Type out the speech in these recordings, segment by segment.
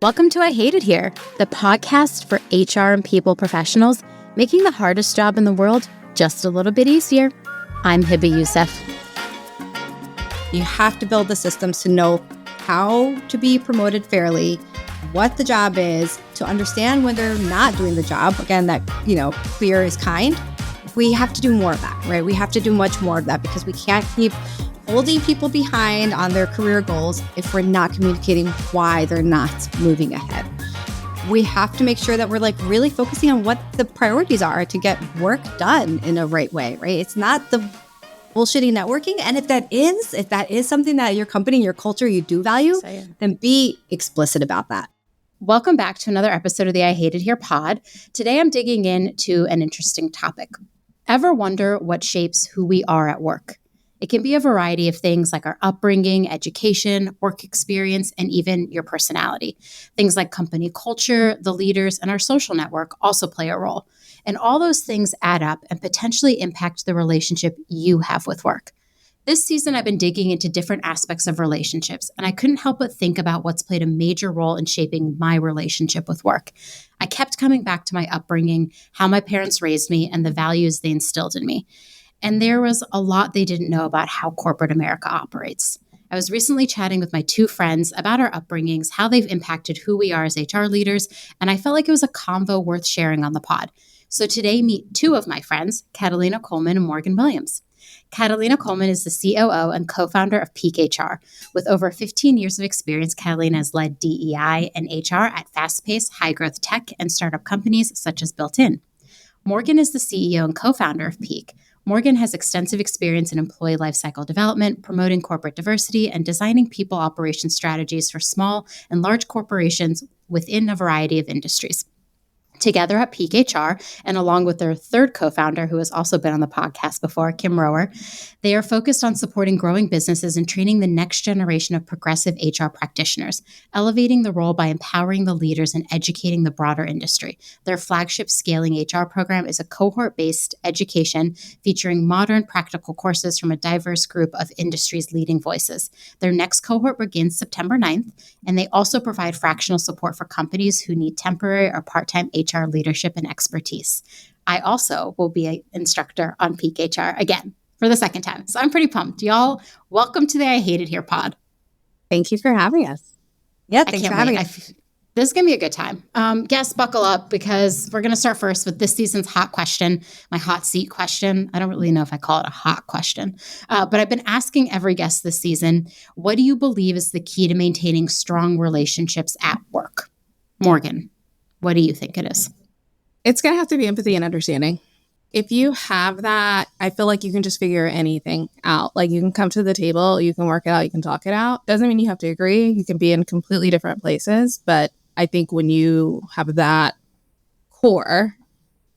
Welcome to I Hate It Here, the podcast for HR and people professionals, making the hardest job in the world just a little bit easier. I'm Hebba Youssef. You have to build the systems to know how to be promoted fairly, what the job is, to understand when they're not doing the job. Again, that, clear is kind. We have to do more of that, right? We have to do much more of that because we can't keep holding people behind on their career goals if we're not communicating why they're not moving ahead. We have to make sure that we're really focusing on what the priorities are to get work done in a right way, right? It's not the bullshitty networking. And if that is something that your company, your culture, you do value, then be explicit about that. Welcome back to another episode of the I Hate It Here pod. Today I'm digging into an interesting topic. Ever wonder what shapes who we are at work? It can be a variety of things like our upbringing, education, work experience, and even your personality. Things like company culture, the leaders, and our social network also play a role. And all those things add up and potentially impact the relationship you have with work. This season, I've been digging into different aspects of relationships, and I couldn't help but think about what's played a major role in shaping my relationship with work. I kept coming back to my upbringing, how my parents raised me, and the values they instilled in me. And there was a lot they didn't know about how corporate America operates. I was recently chatting with my two friends about our upbringings, how they've impacted who we are as HR leaders, and I felt like it was a convo worth sharing on the pod. So today, meet two of my friends, Catalina Colman and Morgan Williams. Catalina Colman is the COO and co-founder of Peak HR. With over 15 years of experience, Catalina has led DEI and HR at fast-paced, high-growth tech and startup companies such as Built-In. Morgan is the CEO and co-founder of Peak. Morgan has extensive experience in employee lifecycle development, promoting corporate diversity, and designing people operations strategies for small and large corporations within a variety of industries. Together at Peak HR, and along with their third co-founder, who has also been on the podcast before, Kim Rower, they are focused on supporting growing businesses and training the next generation of progressive HR practitioners, elevating the role by empowering the leaders and educating the broader industry. Their flagship Scaling HR program is a cohort-based education featuring modern practical courses from a diverse group of industry's leading voices. Their next cohort begins September 9th, and they also provide fractional support for companies who need temporary or part-time HR leadership and expertise. I also will be an instructor on Peak HR again for the second time. So I'm pretty pumped. Y'all, welcome to the I Hate It Here pod. Thank you for having us. Yeah, thanks for having us. This is going to be a good time. Guests, buckle up because we're going to start first with this season's hot question, my hot seat question. I don't really know if I call it a hot question, but I've been asking every guest this season, what do you believe is the key to maintaining strong relationships at work? Morgan, what do you think it is? It's going to have to be empathy and understanding. If you have that, I feel like you can just figure anything out. Like you can come to the table, you can work it out, you can talk it out. Doesn't mean you have to agree. You can be in completely different places. But I think when you have that core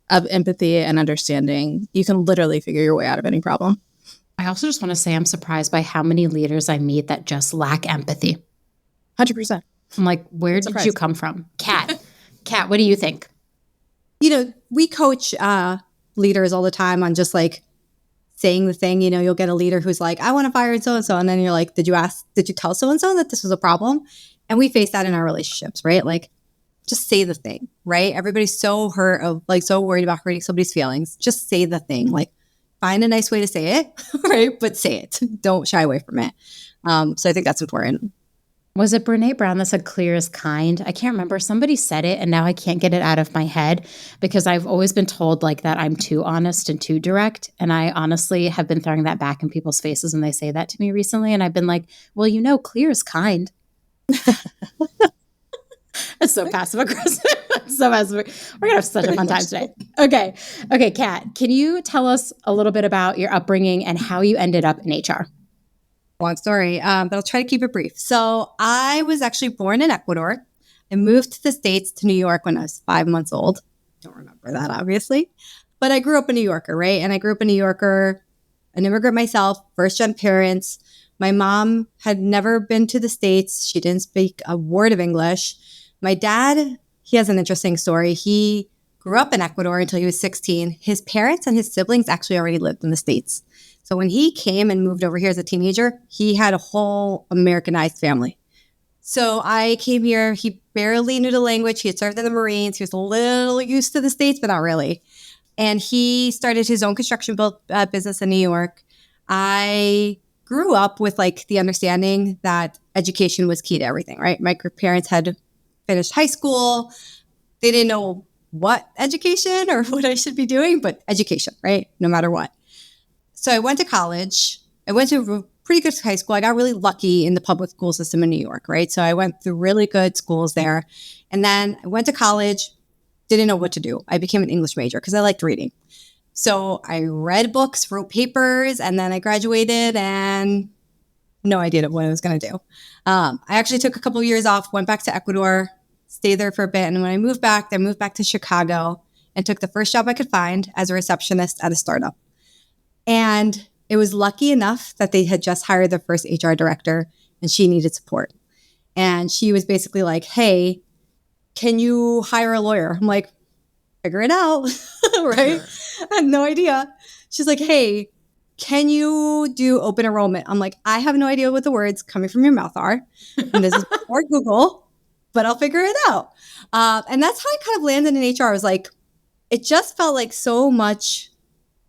of empathy and understanding, you can literally figure your way out of any problem. I also just want to say I'm surprised by how many leaders I meet that just lack empathy. 100%. I'm like, where did you come from? Kat, what do you think? We coach leaders all the time on just saying the thing. You'll get a leader who's like, I want to fire so-and-so. And then you're like, did you tell so-and-so that this was a problem? And we face that in our relationships, right? Just say the thing, right? Everybody's so so worried about hurting somebody's feelings. Just say the thing. Find a nice way to say it, right? But say it. Don't shy away from it. So I think that's important. Was it Brene Brown that said clear is kind? I can't remember. Somebody said it and now I can't get it out of my head because I've always been told that I'm too honest and too direct. And I honestly have been throwing that back in people's faces when they say that to me recently. And I've been like, well, clear is kind. It's so passive aggressive. We're going to have such a fun time today. Okay, Kat, can you tell us a little bit about your upbringing and how you ended up in HR? Long story, but I'll try to keep it brief. So I was actually born in Ecuador and moved to the States to New York when I was 5 months old. Don't remember that, obviously. But I grew up a New Yorker, right? And I grew up a New Yorker, an immigrant myself, first-gen parents. My mom had never been to the States. She didn't speak a word of English. My dad, he has an interesting story. He grew up in Ecuador until he was 16. His parents and his siblings actually already lived in the States. So when he came and moved over here as a teenager, he had a whole Americanized family. So I came here. He barely knew the language. He had served in the Marines. He was a little used to the States, but not really. And he started his own construction business in New York. I grew up with like the understanding that education was key to everything, right? My parents had finished high school. They didn't know what education or what I should be doing, but education, right? No matter what. So I went to college. I went to a pretty good high school. I got really lucky in the public school system in New York, right? So I went through really good schools there. And then I went to college, didn't know what to do. I became an English major because I liked reading. So I read books, wrote papers, and then I graduated and no idea what I was going to do. I actually took a couple of years off, went back to Ecuador, stayed there for a bit. And when I moved back to Chicago and took the first job I could find as a receptionist at a startup. And it was lucky enough that they had just hired their first HR director and she needed support. And she was basically like, hey, can you hire a lawyer? I'm like, figure it out, right? I had no idea. She's like, hey, can you do open enrollment? I'm like, I have no idea what the words coming from your mouth are. And this is before Google, but I'll figure it out. And that's how I kind of landed in HR. I was like, it just felt like so much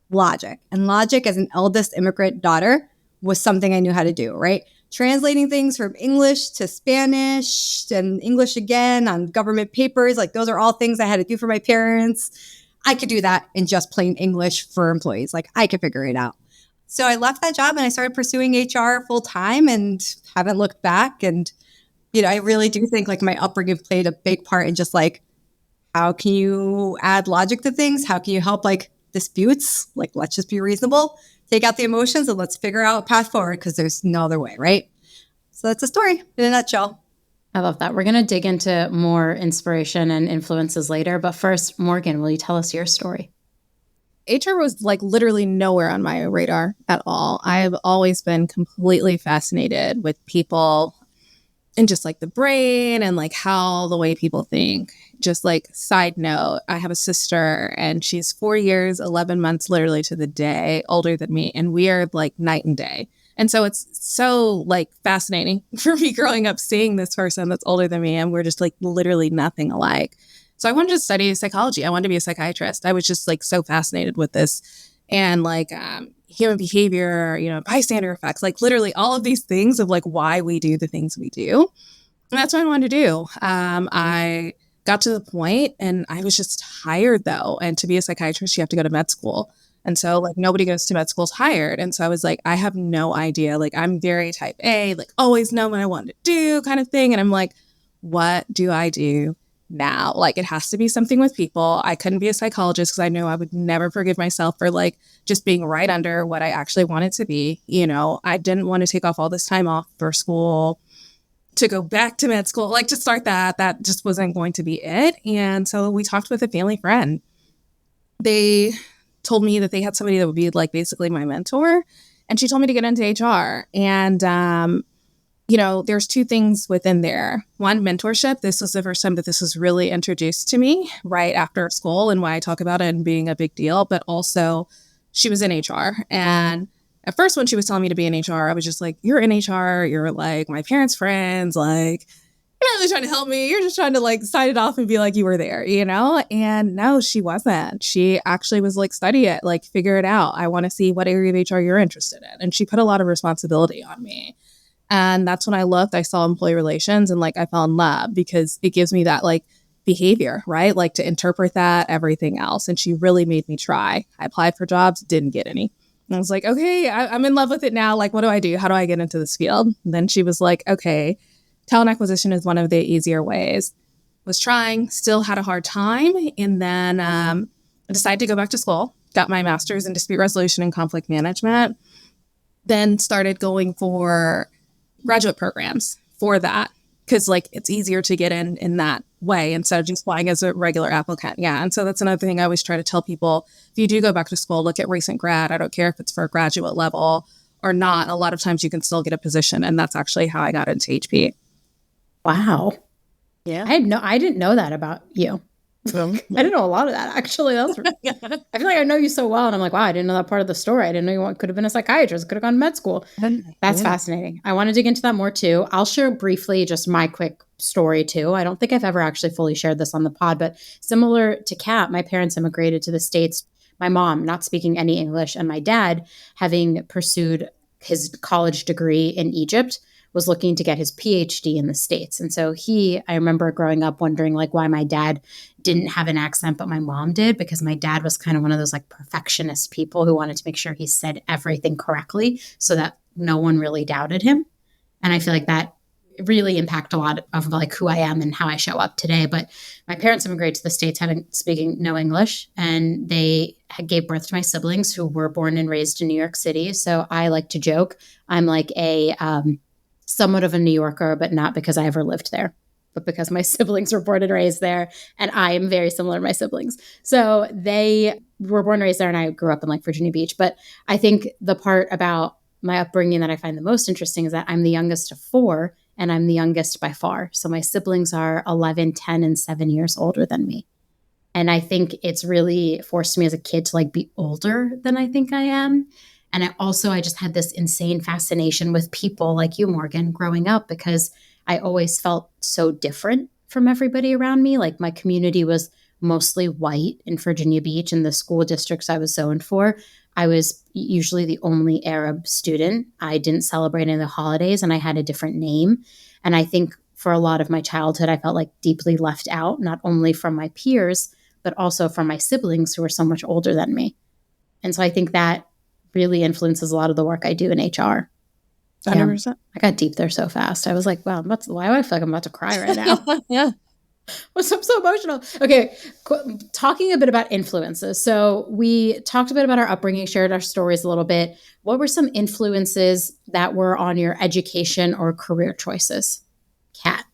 logic. And logic as an eldest immigrant daughter was something I knew how to do, right? Translating things from English to Spanish and English again on government papers. Like those are all things I had to do for my parents. I could do that in just plain English for employees. Like I could figure it out. So I left that job and I started pursuing HR full time and haven't looked back. And, you know, I really do think like my upbringing played a big part in just like, how can you add logic to things? How can you help like disputes? Like, let's just be reasonable, take out the emotions and let's figure out a path forward because there's no other way, right? So that's the story in a nutshell. I love that. We're going to dig into more inspiration and influences later. But first, Morgan, will you tell us your story? HR was like literally nowhere on my radar at all. I've always been completely fascinated with people and just like the brain and like how the way people think. Just like side note, I have a sister and she's 4 years, 11 months, literally to the day older than me. And we are like night and day. And so it's so like fascinating for me growing up seeing this person that's older than me and we're just like literally nothing alike. So I wanted to study psychology. I wanted to be a psychiatrist. I was just like so fascinated with this and like human behavior, you know, bystander effects, like literally all of these things of like why we do the things we do. And that's what I wanted to do. I got to the point and I was just hired though. And to be a psychiatrist, you have to go to med school. And so like nobody goes to med school is hired. And so I was like, I have no idea. Like I'm very type A, like always know what I want to do kind of thing. And I'm like, what do I do now? Like it has to be something with people. I couldn't be a psychologist because I knew I would never forgive myself for like just being right under what I actually wanted to be. You know, I didn't want to take off all this time off for school to go back to med school, like to start that just wasn't going to be it. And so we talked with a family friend. They told me that they had somebody that would be like basically my mentor. And she told me to get into HR. And, you know, there's two things within there. One, mentorship. This was the first time that this was really introduced to me right after school and why I talk about it and being a big deal. But also she was in HR. And at first when she was telling me to be in HR, I was just like, you're in HR. You're like my parents' friends. Like, you're not really trying to help me. You're just trying to like sign it off and be like, you were there, you know? And no, she wasn't. She actually was like, study it, like figure it out. I want to see what area of HR you're interested in. And she put a lot of responsibility on me. And that's when I looked, I saw employee relations and like I fell in love because it gives me that like behavior, right? Like to interpret that, everything else. And she really made me try. I applied for jobs, didn't get any. And I was like, okay, I'm in love with it now. Like, what do I do? How do I get into this field? And then she was like, okay, talent acquisition is one of the easier ways. Was trying, still had a hard time. And then I decided to go back to school, got my master's in dispute resolution and conflict management, then started going for graduate programs for that. Because like it's easier to get in that way instead of just applying as a regular applicant. Yeah. And so that's another thing I always try to tell people. If you do go back to school, look at recent grad. I don't care if it's for a graduate level or not. A lot of times you can still get a position. And that's actually how I got into HP. Wow. Yeah. I didn't know that about you. I didn't know a lot of that, actually. I feel like I know you so well, and I'm like, wow, I didn't know that part of the story. I didn't know you could have been a psychiatrist, could have gone to med school. That's fascinating. I want to dig into that more too. I'll share briefly just my quick story too. I don't think I've ever actually fully shared this on the pod, but similar to Kat, my parents immigrated to the States. My mom not speaking any English, and my dad, having pursued his college degree in Egypt, was looking to get his PhD in the States. And so I remember growing up wondering like why my dad didn't have an accent, but my mom did, because my dad was kind of one of those like perfectionist people who wanted to make sure he said everything correctly so that no one really doubted him. And I feel like that really impact a lot of like who I am and how I show up today. But my parents immigrated to the States speaking no English, and they gave birth to my siblings who were born and raised in New York City. So I like to joke, I'm like a somewhat of a New Yorker, but not because I ever lived there, but because my siblings were born and raised there, and I am very similar to my siblings. So they were born and raised there, and I grew up in like Virginia Beach. But I think the part about my upbringing that I find the most interesting is that I'm the youngest of four, and I'm the youngest by far. So my siblings are 11, 10, and 7 years older than me. And I think it's really forced me as a kid to like be older than I think I am. And I just had this insane fascination with people like you, Morgan, growing up, because I always felt so different from everybody around me. Like my community was mostly white in Virginia Beach, and the school districts I was zoned for, I was usually the only Arab student. I didn't celebrate any of the holidays, and I had a different name. And I think for a lot of my childhood, I felt like deeply left out, not only from my peers, but also from my siblings who were so much older than me. And so I think that really influences a lot of the work I do in HR. 100%. Yeah, I got deep there so fast. I was like, wow, why do I feel like I'm about to cry right now? Yeah. I'm so emotional. Okay, talking a bit about influences. So we talked a bit about our upbringing, shared our stories a little bit. What were some influences that were on your education or career choices? Kat?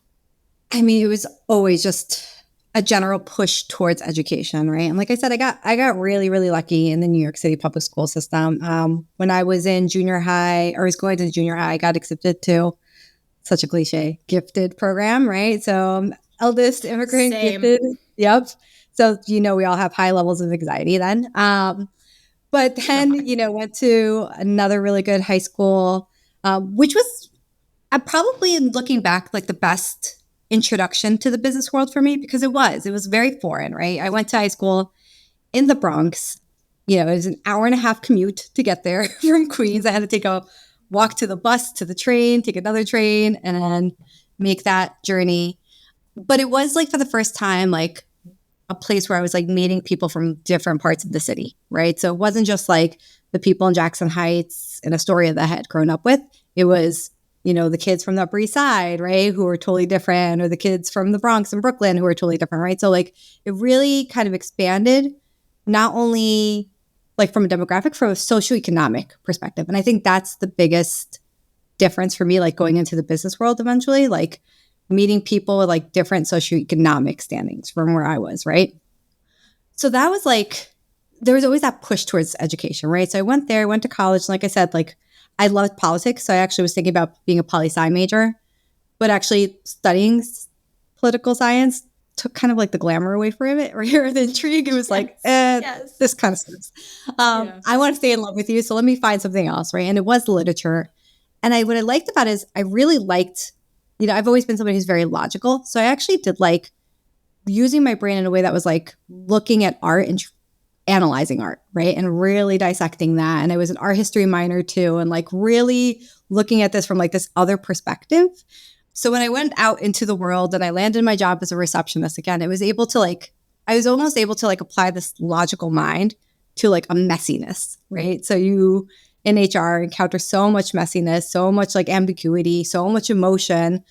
I mean, it was always just a general push towards education, right? And like I said, I got really, really lucky in the New York City public school system. When I was in junior high, or was going to junior high, I got accepted to such a cliche gifted program, right? So eldest immigrant, Same. gifted. Yep. So we all have high levels of anxiety then. But then went to another really good high school, which was probably, looking back, like the best introduction to the business world for me, because it was very foreign, right? I went to high school in the Bronx. It was an hour and a half commute to get there from Queens. I had to walk to the bus, to the train, take another train, and then make that journey. But it was like for the first time, like a place where I was like meeting people from different parts of the city, right? So it wasn't just like the people in Jackson Heights in Astoria that I had grown up with. It was the kids from the Upper East Side, right, who were totally different, or the kids from the Bronx and Brooklyn who were totally different, right? So like it really kind of expanded, not only like from a demographic, from a socioeconomic perspective. And I think that's the biggest difference for me, like going into the business world eventually, like meeting people with like different socioeconomic standings from where I was, right? So that was like, there was always that push towards education, right? So I went to college. And like I said, like I loved politics. So I actually was thinking about being a poli-sci major, but actually studying political science took kind of like the glamour away from it, or the intrigue. It was this kind of sucks. I want to stay in love with you, so let me find something else, right? And it was literature. And what I liked about it is I really liked, I've always been somebody who's very logical. So I actually did like using my brain in a way that was like looking at art and analyzing art, right? And really dissecting that. And I was an art history minor too, and like really looking at this from like this other perspective. So when I went out into the world and I landed my job as a receptionist again, I was almost able to like apply this logical mind to like a messiness, right? So you in HR encounter so much messiness, so much like ambiguity, so much emotion.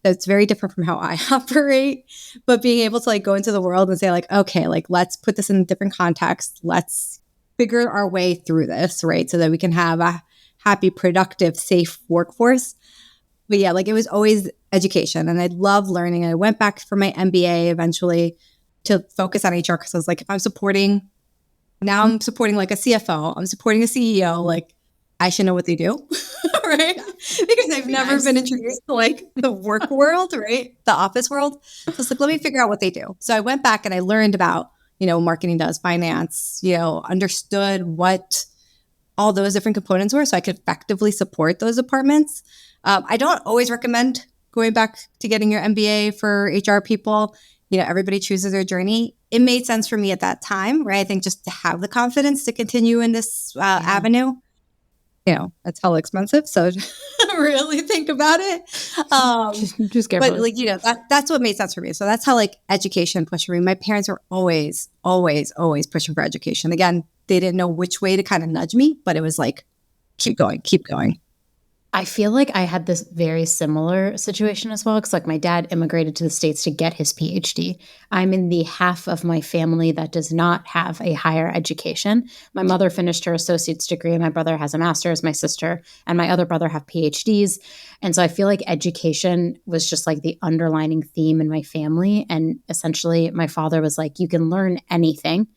That's very different from how I operate. But being able to like go into the world and say like, okay, like let's put this in a different context. Let's figure our way through this, right? So that we can have a happy, productive, safe workforce. But yeah, like it was always education, and I love learning. I went back for my MBA eventually to focus on HR, because I was like, if I'm supporting like a CFO, I'm supporting a CEO, like I should know what they do, right? Because I've never been introduced to like the work world, right? The office world. So it's like, let me figure out what they do. So I went back and I learned about, marketing does, finance, understood what all those different components were so I could effectively support those departments. I don't always recommend going back to getting your MBA for HR people. Everybody chooses their journey. It made sense for me at that time, right? I think just to have the confidence to continue in this avenue. That's hella expensive. So really think about it. Just careful. But that's what made sense for me. So that's how education pushed me. My parents were always, always, always pushing for education. Again, they didn't know which way to kind of nudge me, but it was like, keep going, keep going. I feel like I had this very similar situation as well, because my dad immigrated to the States to get his PhD. I'm in the half of my family that does not have a higher education. My mother finished her associate's degree. My brother has a master's. My sister and my other brother have PhDs. And so I feel like education was just the underlining theme in my family. And essentially my father was like, you can learn anything.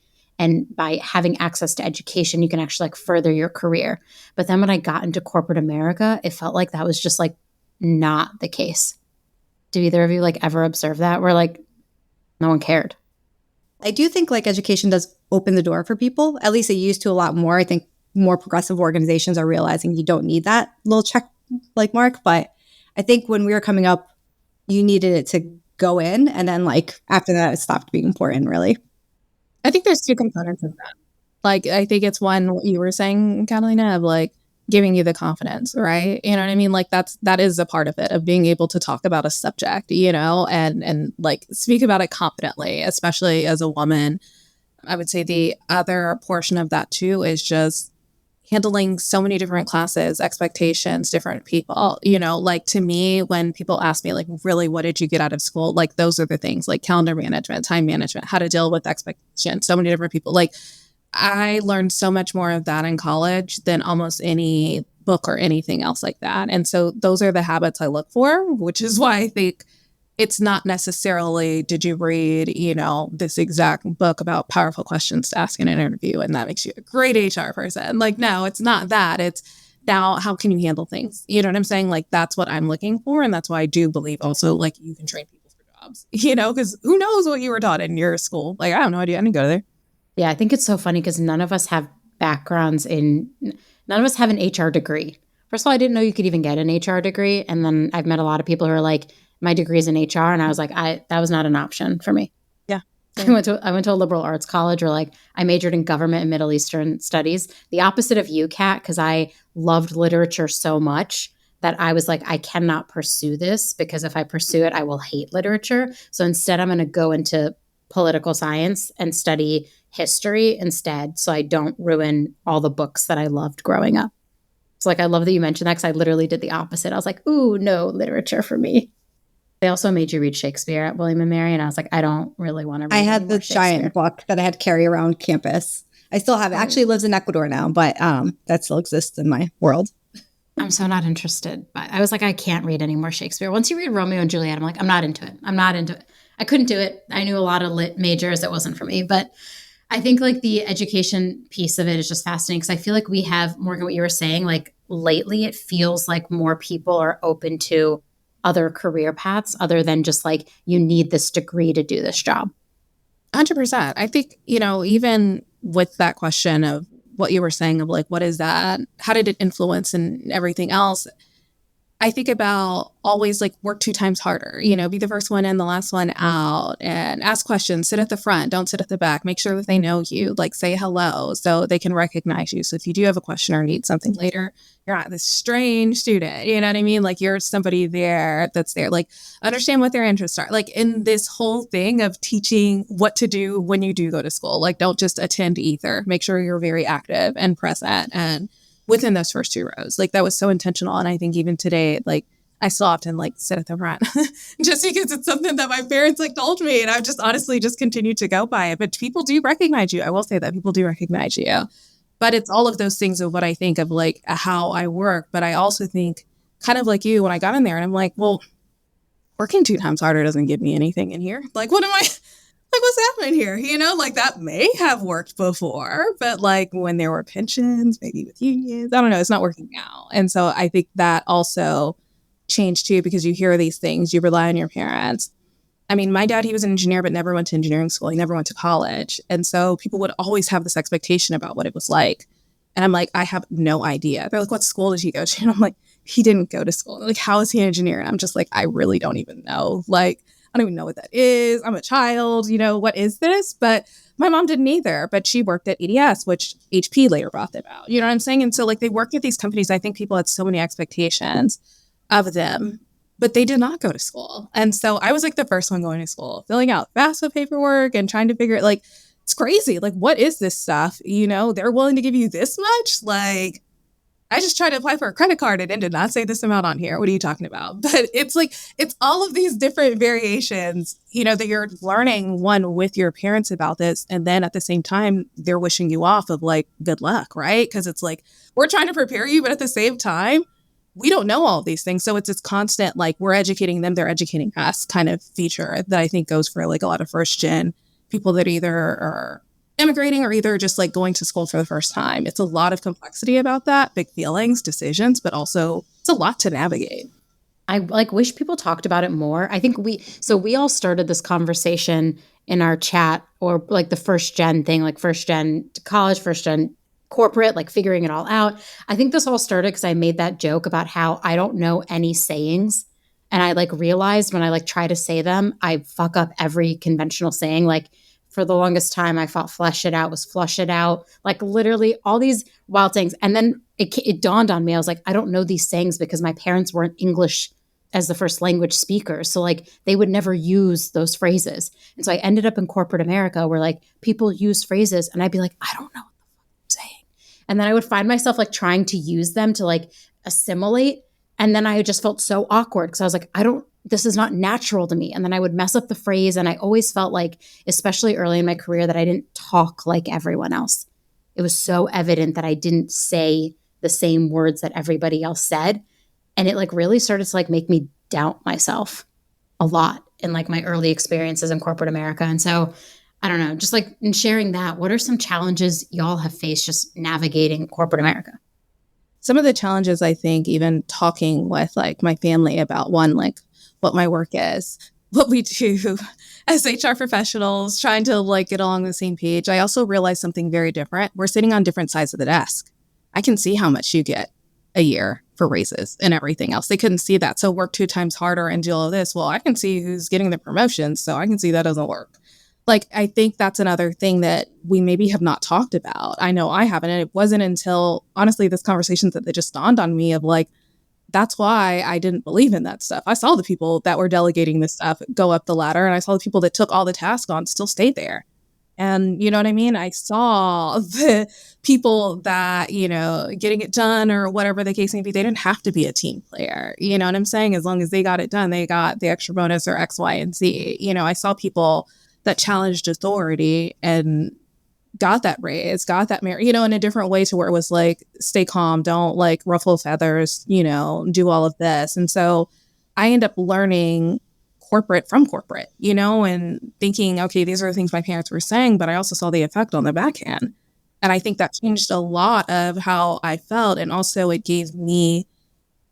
And by having access to education, you can actually further your career. But then when I got into corporate America, it felt like that was just not the case. Do either of you ever observe that? Where no one cared? I do think education does open the door for people. At least it used to a lot more. I think more progressive organizations are realizing you don't need that little check mark. But I think when we were coming up, you needed it to go in. And then after that, it stopped being important, really. I think there's two components of that. I think it's one, what you were saying, Catalina, of giving you the confidence, right? You know what I mean? That is a part of it, of being able to talk about a subject, and speak about it confidently, especially as a woman. I would say the other portion of that too is just handling so many different classes, expectations, different people, to me, when people ask me really, what did you get out of school? Those are the things calendar management, time management, how to deal with expectations, so many different people. I learned so much more of that in college than almost any book or anything else like that. And so those are the habits I look for, which is why I think it's not necessarily, did you read, this exact book about powerful questions to ask in an interview and that makes you a great HR person? No, it's not that. It's now, how can you handle things? You know what I'm saying? That's what I'm looking for. And that's why I do believe also, you can train people for jobs, because who knows what you were taught in your school? I have no idea. I didn't go there. Yeah, I think it's so funny because none of us have none of us have an HR degree. First of all, I didn't know you could even get an HR degree. And then I've met a lot of people who are my degree is in HR. And I was that was not an option for me. Yeah. I went to a liberal arts college where I majored in government and Middle Eastern studies. The opposite of you, Kat, because I loved literature so much that I was I cannot pursue this because if I pursue it, I will hate literature. So instead, I'm going to go into political science and study history instead so I don't ruin all the books that I loved growing up. So I love that you mentioned that because I literally did the opposite. I was ooh, no literature for me. They also made you read Shakespeare at William & Mary, and I was I don't really want to read I had the giant book that I had to carry around campus. I still have it. Actually lives in Ecuador now, but that still exists in my world. I'm so not interested. But I was I can't read any more Shakespeare. Once you read Romeo and Juliet, I'm I'm not into it. I'm not into it. I couldn't do it. I knew a lot of lit majors. It wasn't for me. But I think the education piece of it is just fascinating because I feel we have, Morgan, what you were saying, lately it feels more people are open to other career paths other than just you need this degree to do this job. 100%. I think, even with that question of what you were saying of what is that? How did it influence and everything else? I think about always work 2 times harder, be the first one in, the last one out, and ask questions, sit at the front, don't sit at the back, make sure that they know you, say hello so they can recognize you. So if you do have a question or need something later, you're not this strange student, you know what I mean? You're somebody there that's there, understand what their interests are, in this whole thing of teaching what to do when you do go to school, don't just attend ether, make sure you're very active and present and within those first 2 rows. That was so intentional. And I think even today, I still often sit at the front just because it's something that my parents told me. And I've just honestly just continued to go by it. But people do recognize you. I will say that people do recognize you. But it's all of those things of what I think of how I work. But I also think kind of like you when I got in there and I'm well, working 2 times harder doesn't give me anything in here. like, what's happening here? Like that may have worked before, but like when there were pensions, maybe with unions, I don't know, it's not working now. And so I think that also changed too, because you hear these things, you rely on your parents. I mean, my dad, he was an engineer, but never went to engineering school. He never went to college. And so people would always have this expectation about what it was like. And I'm like, I have no idea. They're like, what school did he go to? And I'm like, he didn't go to school. They're like, how is he an engineer? And I'm just like, I really don't even know. Like, I don't even know what that is. I'm a child, what is this? But my mom didn't either, but she worked at EDS, which HP later bought them out. You know what I'm saying? And so like they worked at these companies. I think people had so many expectations of them, but they did not go to school. And so I was like the first one going to school, filling out FAFSA paperwork and trying to figure it, like, it's crazy. Like, what is this stuff? They're willing to give you this much? Like, I just tried to apply for a credit card and it did not say this amount on here. What are you talking about? But it's like, it's all of these different variations, that you're learning one with your parents about this. And then at the same time, they're wishing you off of like, good luck, right? Because it's like, we're trying to prepare you, but at the same time, we don't know all of these things. So it's this constant, like, we're educating them, they're educating us kind of feature that I think goes for like a lot of first gen people that either are immigrating or either just like going to school for the first time. It's a lot of complexity about that, big feelings, decisions, but also it's a lot to navigate. I like wish people talked about it more. I think we all started this conversation in our chat, or like the first gen thing, like first gen college, first gen corporate, like figuring it all out. I think this all started because I made that joke about how I don't know any sayings. And I like realized when I like try to say them, I fuck up every conventional saying. Like for the longest time, I thought flesh it out was flush it out, like literally all these wild things. And then it dawned on me. I was like, I don't know these sayings because my parents weren't English as the first language speakers. So like they would never use those phrases. And so I ended up in corporate America where like people use phrases and I'd be like, I don't know what the fuck I'm saying. And then I would find myself like trying to use them to like assimilate. And then I just felt so awkward because I was like, this is not natural to me. And then I would mess up the phrase. And I always felt like, especially early in my career, that I didn't talk like everyone else. It was so evident that I didn't say the same words that everybody else said. And it like really started to like make me doubt myself a lot in like my early experiences in corporate America. And so I don't know, just like in sharing that, what are some challenges y'all have faced just navigating corporate America? Some of the challenges, I think, even talking with like my family about one, like what my work is, what we do as HR professionals, trying to like get along the same page. I also realized something very different. We're sitting on different sides of the desk. I can see how much you get a year for raises and everything else. They couldn't see that. So work 2 times harder and do all of this. Well, I can see who's getting the promotions, so I can see that doesn't work. Like, I think that's another thing that we maybe have not talked about. I know I haven't. And it wasn't until, honestly, this conversation that just dawned on me of like, that's why I didn't believe in that stuff. I saw the people that were delegating this stuff go up the ladder. And I saw the people that took all the tasks on still stay there. And you know what I mean? I saw the people that, getting it done or whatever the case may be, they didn't have to be a team player. You know what I'm saying? As long as they got it done, they got the extra bonus or X, Y, and Z. I saw people that challenged authority and got that raise, got that merit, in a different way to where it was like, stay calm, don't like ruffle feathers, do all of this. And so I end up learning corporate from corporate, and thinking, okay, these are the things my parents were saying, but I also saw the effect on the back end. And I think that changed a lot of how I felt. And also it gave me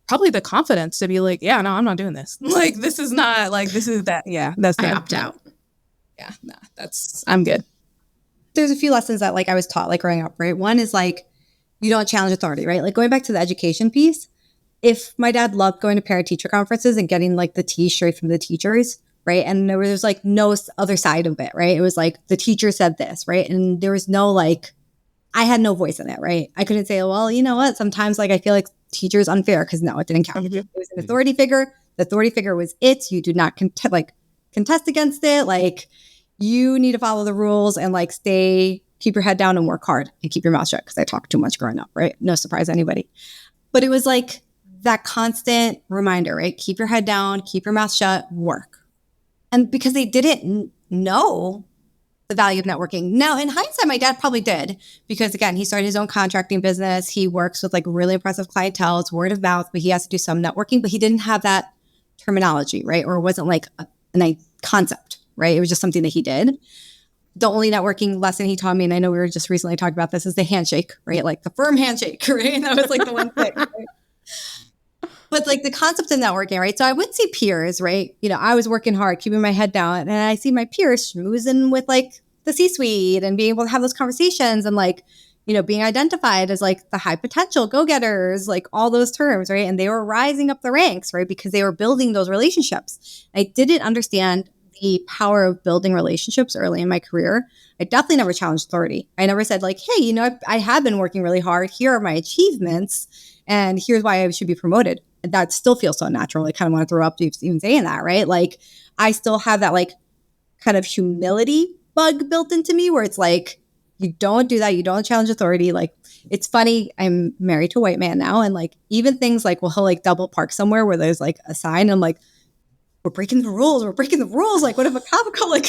probably the confidence to be like, yeah, no, I'm not doing this. Like, this is not like, this is that. Yeah, that's I opt out. Yeah, no, I'm good. There's a few lessons that like I was taught like growing up, right? One is like, you don't challenge authority, right? Like going back to the education piece, if my dad loved going to parent-teacher conferences and getting like the tea straight from the teachers, right? And there was like no other side of it, right? It was like the teacher said this, right? And there was no like, I had no voice in it, right? I couldn't say, well, you know what? Sometimes like I feel like teacher's unfair because no, it didn't count. It was an authority figure. The authority figure was it. You do not contest against it. Like you need to follow the rules and like keep your head down and work hard and keep your mouth shut because I talked too much growing up, right? No surprise to anybody. But it was like that constant reminder, right? Keep your head down, keep your mouth shut, work. And because they didn't know the value of networking. Now, in hindsight, my dad probably did because, again, he started his own contracting business. He works with like really impressive clientele. It's word of mouth, but he has to do some networking. But he didn't have that terminology, right? Or it wasn't like a concept, right? It was just something that he did. The only networking lesson he taught me, and I know we were just recently talking about this, is the handshake, right? Like the firm handshake, right? That was like the one thing. Right? But like the concept of networking, right? So I would see peers, right? I was working hard, keeping my head down, and I see my peers schmoozing with like the C-suite and being able to have those conversations and like, being identified as like the high potential go-getters, like all those terms, right? And they were rising up the ranks, right? Because they were building those relationships. I didn't understand the power of building relationships early in my career. I definitely never challenged authority. I never said like, hey, I have been working really hard. Here are my achievements and here's why I should be promoted. And that still feels so natural. I kind of want to throw up even saying that, right? Like I still have that like kind of humility bug built into me where it's like, you don't do that. You don't challenge authority. Like, it's funny. I'm married to a white man now. And like, even things like, well, he'll like double park somewhere where there's like a sign. I'm like, we're breaking the rules. We're breaking the rules. Like, what if a cop come? Like,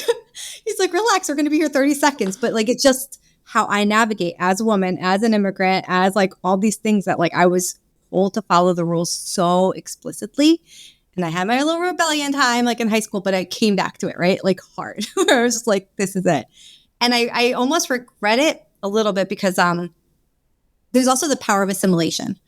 he's like, relax. We're going to be here 30 seconds. But like, it's just how I navigate as a woman, as an immigrant, as like all these things that like I was told to follow the rules so explicitly. And I had my little rebellion time like in high school, but I came back to it, right? Like hard. Where I was just like, this is it. And I almost regret it a little bit because there's also the power of assimilation.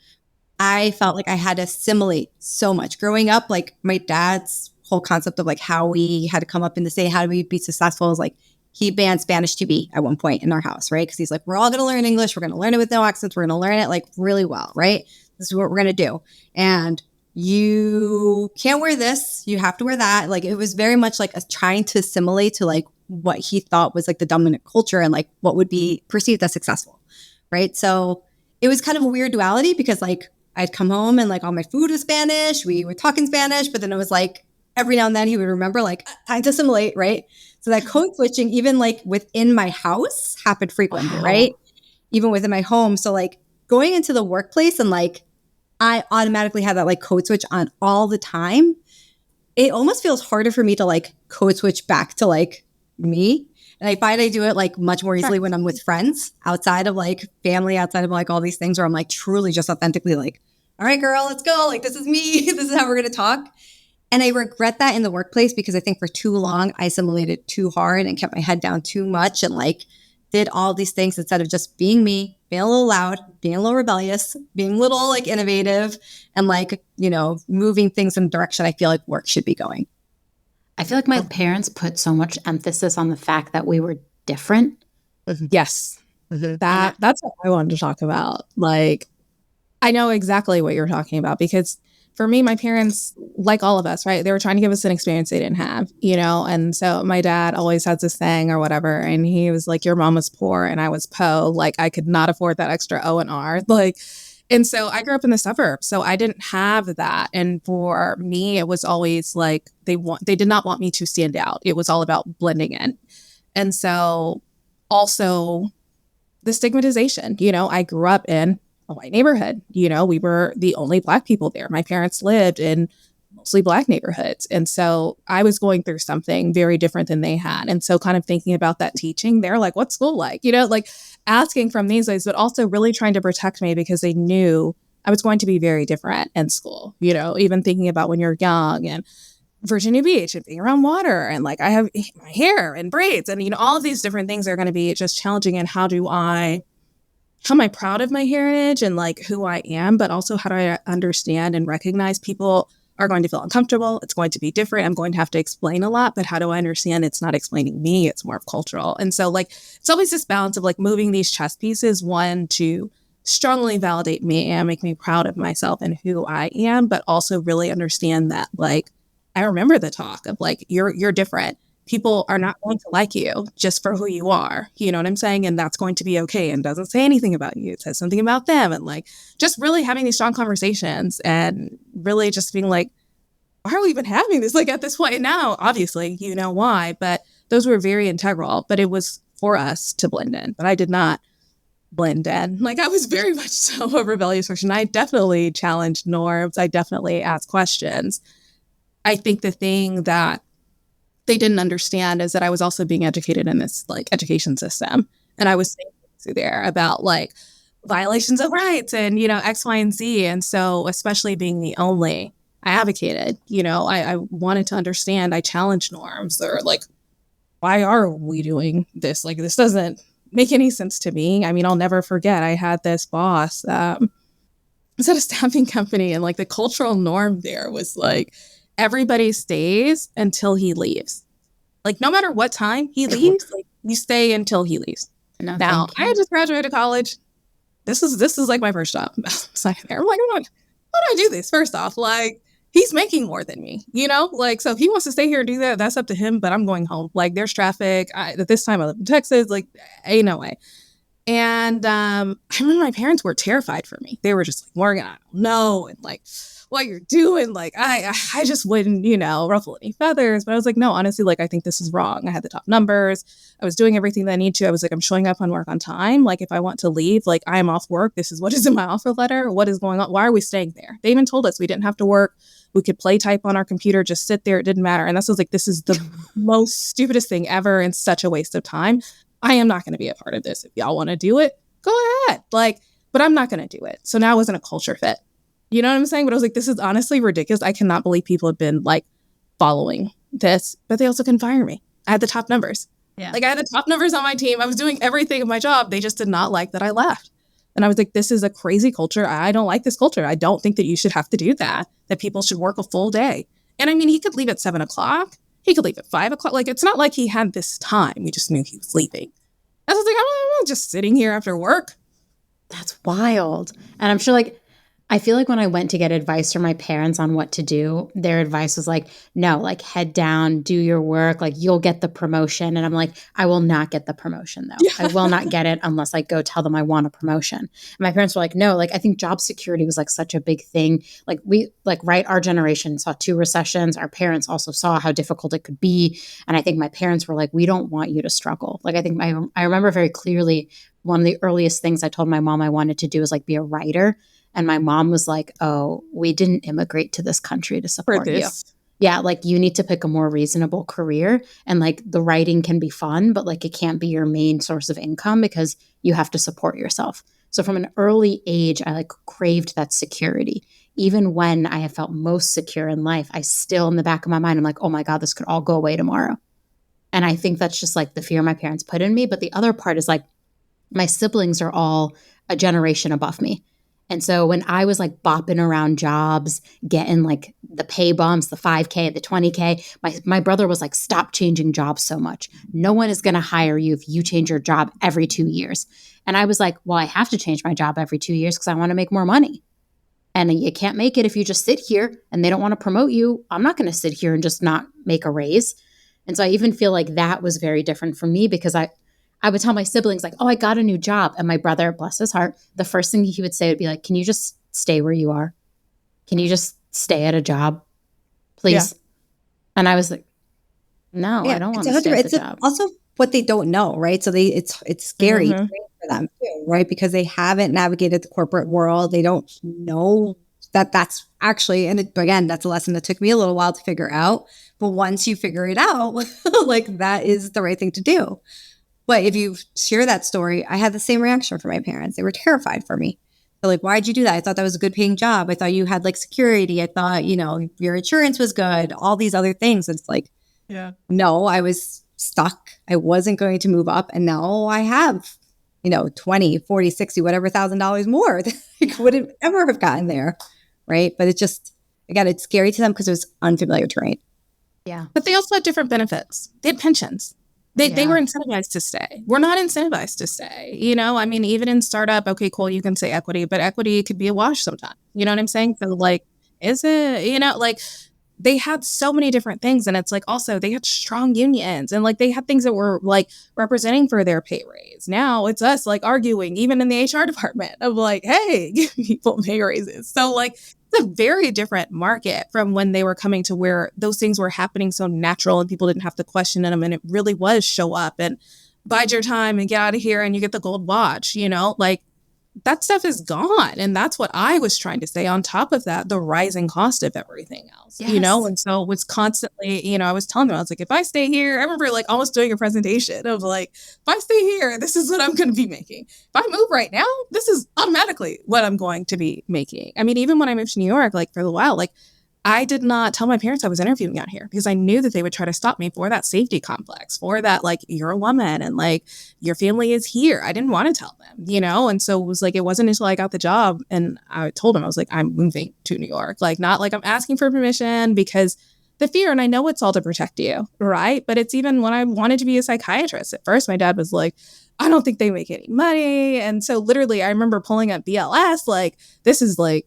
I felt like I had to assimilate so much. Growing up, like my dad's whole concept of like how we had to come up in the state, how do we be successful is like he banned Spanish TV at one point in our house, right? Because he's like, we're all going to learn English. We're going to learn it with no accents. We're going to learn it like really well, right? This is what we're going to do. And you can't wear this. You have to wear that. Like it was very much like trying to assimilate to like what he thought was like the dominant culture and like what would be perceived as successful, right? So it was kind of a weird duality because like I'd come home and like all my food was Spanish. We were talking Spanish, but then it was like every now and then he would remember like time to assimilate, right? So that code switching, even like within my house happened frequently, right? Even within my home. So like going into the workplace and like I automatically had that like code switch on all the time. It almost feels harder for me to like code switch back to like me. And I find I do it like much more easily when I'm with friends outside of like family, outside of like all these things where I'm like truly just authentically like, all right, girl, let's go. Like, this is me. This is how we're going to talk. And I regret that in the workplace because I think for too long I assimilated too hard and kept my head down too much and like did all these things instead of just being me, being a little loud, being a little rebellious, being a little like innovative and like, moving things in the direction I feel like work should be going. I feel like my parents put so much emphasis on the fact that we were different. Yes. That's what I wanted to talk about. Like, I know exactly what you're talking about because for me, my parents, like all of us, right? They were trying to give us an experience they didn't have, And so my dad always has this thing or whatever. And he was like, your mom was poor and I was po. Like, I could not afford that extra O and R. Like, and so I grew up in the suburbs, so I didn't have that. And for me, it was always like they did not want me to stand out. It was all about blending in. And so also the stigmatization, I grew up in a white neighborhood. We were the only Black people there. My parents lived in mostly Black neighborhoods. And so I was going through something very different than they had. And so kind of thinking about that teaching, they're like, what's school like? Like asking from these ways, but also really trying to protect me because they knew I was going to be very different in school, even thinking about when you're young and Virginia Beach and being around water and like I have my hair and braids and, all of these different things are going to be just challenging. And how am I proud of my heritage and like who I am, but also how do I understand and recognize people are going to feel uncomfortable. It's going to be different. I'm going to have to explain a lot, but how do I understand it's not explaining me? It's more of cultural. And so like, it's always this balance of like moving these chess pieces, one, to strongly validate me and make me proud of myself and who I am, but also really understand that like, I remember the talk of like, you're different. People are not going to like you just for who you are. You know what I'm saying? And that's going to be okay. And doesn't say anything about you. It says something about them. And like, just really having these strong conversations and really just being like, why are we even having this? Like at this point now, obviously, you know why, but those were very integral, but it was for us to blend in, but I did not blend in. Like I was very much so a rebellious person. I definitely challenged norms. I definitely asked questions. I think the thing that they didn't understand is that I was also being educated in this like education system. And I was saying through there about like violations of rights and, X, Y, and Z. And so especially being the only, I advocated, I wanted to understand, I challenged norms or like why are we doing this? Like, this doesn't make any sense to me. I mean, I'll never forget, I had this boss, was at a staffing company, and like the cultural norm there was like, everybody stays until he leaves. Like, no matter what time he leaves, like, you stay until he leaves. No, Now, thank I you. had just graduated college. This is like my first job. So I'm like, why do I do this? First off, like, he's making more than me, you know? Like, so if he wants to stay here and do that, that's up to him, but I'm going home. Like, there's traffic. At this time, I live in Texas. Like, ain't no way. And I remember my parents were terrified for me. They were just like, Morgan, I don't know. And like, what you're doing, like, I just wouldn't, ruffle any feathers. But I was like, no, honestly, like, I think this is wrong. I had the top numbers. I was doing everything that I need to. I was like, I'm showing up on work on time. Like, if I want to leave, like, I'm off work. This is what is in my offer letter. What is going on? Why are we staying there? They even told us we didn't have to work. We could play type on our computer, just sit there. It didn't matter. And that's was like, this is the most stupidest thing ever and such a waste of time. I am not going to be a part of this. If y'all want to do it, go ahead. Like, but I'm not going to do it. So now it wasn't a culture fit. You know what I'm saying? But I was like, this is honestly ridiculous. I cannot believe people have been like following this, but they also couldn't fire me. I had the top numbers. Yeah. Like, I had the top numbers on my team. I was doing everything in my job. They just did not like that I left. And I was like, this is a crazy culture. I don't like this culture. I don't think that you should have to do that people should work a full day. And I mean, he could leave at 7:00. He could leave at 5:00. Like, it's not like he had this time. We just knew he was leaving. I was like, I'm not just sitting here after work. That's wild. And I'm sure, like, I feel like when I went to get advice from my parents on what to do, their advice was like, no, like, head down, do your work, like, you'll get the promotion. And I'm like, I will not get the promotion, though. Yeah. I will not get it unless I go tell them I want a promotion. And my parents were like, no, like, I think job security was like such a big thing. Like, our generation saw 2 recessions. Our parents also saw how difficult it could be. And I think my parents were like, we don't want you to struggle. Like, I think I remember very clearly one of the earliest things I told my mom I wanted to do was like be a writer. And my mom was like, oh, we didn't immigrate to this country to support you. Yeah, like, you need to pick a more reasonable career. And like, the writing can be fun, but like, it can't be your main source of income because you have to support yourself. So from an early age, I like craved that security. Even when I have felt most secure in life, I still, in the back of my mind, I'm like, oh my God, this could all go away tomorrow. And I think that's just like the fear my parents put in me. But the other part is like, my siblings are all a generation above me. And so when I was like bopping around jobs, getting like the pay bumps, the 5K, the 20K, my brother was like, stop changing jobs so much. No one is going to hire you if you change your job every 2 years. And I was like, well, I have to change my job every 2 years because I want to make more money. And you can't make it if you just sit here and they don't want to promote you. I'm not going to sit here and just not make a raise. And so I even feel like that was very different for me because I would tell my siblings like, oh, I got a new job. And my brother, bless his heart, the first thing he would say would be like, can you just stay where you are? Can you just stay at a job, please? Yeah. And I was like, no, I don't want to stay at the job. Also what they don't know, right? So it's scary for them too, right? Because they haven't navigated the corporate world. They don't know that's actually, and again, that's a lesson that took me a little while to figure out. But once you figure it out, like, that is the right thing to do. But if you share that story, I had the same reaction from my parents. They were terrified for me. They're like, why'd you do that? I thought that was a good paying job. I thought you had like security. I thought, your insurance was good, all these other things. It's like, no, I was stuck. I wasn't going to move up. And now I have, 20, 40, 60, whatever $1,000 more that I wouldn't ever have gotten there. Right. But it's just, again, it's scary to them because it was unfamiliar terrain. Yeah. But they also had different benefits. They had pensions. They were incentivized to stay. We're not incentivized to stay. I mean, even in startup, okay, cool, you can say equity, but equity could be a wash sometimes. You know what I'm saying? So like, is it, like, they had so many different things. And it's like, also they had strong unions and like they had things that were like representing for their pay raise. Now it's us like arguing, even in the HR department, of like, hey, give people pay raises. So like, it's a very different market from when they were coming to where those things were happening so natural and people didn't have to question them. And it really was show up and bide your time and get out of here and you get the gold watch, like, that stuff is gone. And that's what I was trying to say. On top of that, the rising cost of everything else, and so it was constantly, I was telling them, I was like, if I stay here, I remember like almost doing a presentation of like, if I stay here, this is what I'm going to be making. If I move right now, this is automatically what I'm going to be making. I mean, even when I moved to New York, like for a while, like I did not tell my parents I was interviewing out here because I knew that they would try to stop me for that safety complex, for that, like, you're a woman and like your family is here. I didn't want to tell them, you know? And so it was like, it wasn't until I got the job and I told them, I was like, I'm moving to New York. Like, not like I'm asking for permission because the fear, and I know it's all to protect you, right? But it's even when I wanted to be a psychiatrist. At first, my dad was like, I don't think they make any money. And so literally I remember pulling up BLS, like, this is like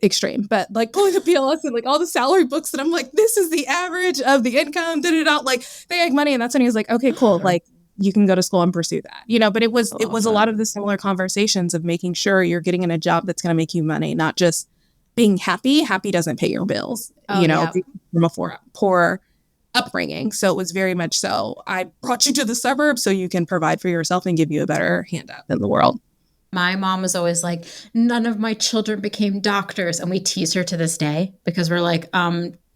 extreme, but like pulling up BLS and like all the salary books, and I'm like, this is the average of the income, like they make money. And that's when he was like, okay, cool. Like, you can go to school and pursue that, you know. But it was a lot of the similar conversations of making sure you're getting in a job that's going to make you money, not just being happy. Happy doesn't pay your bills, you know, from a poor upbringing. So it was very much so, I brought you to the suburbs so you can provide for yourself and give you a better handout in the world. My mom was always like, none of my children became doctors. And we tease her to this day because we're like,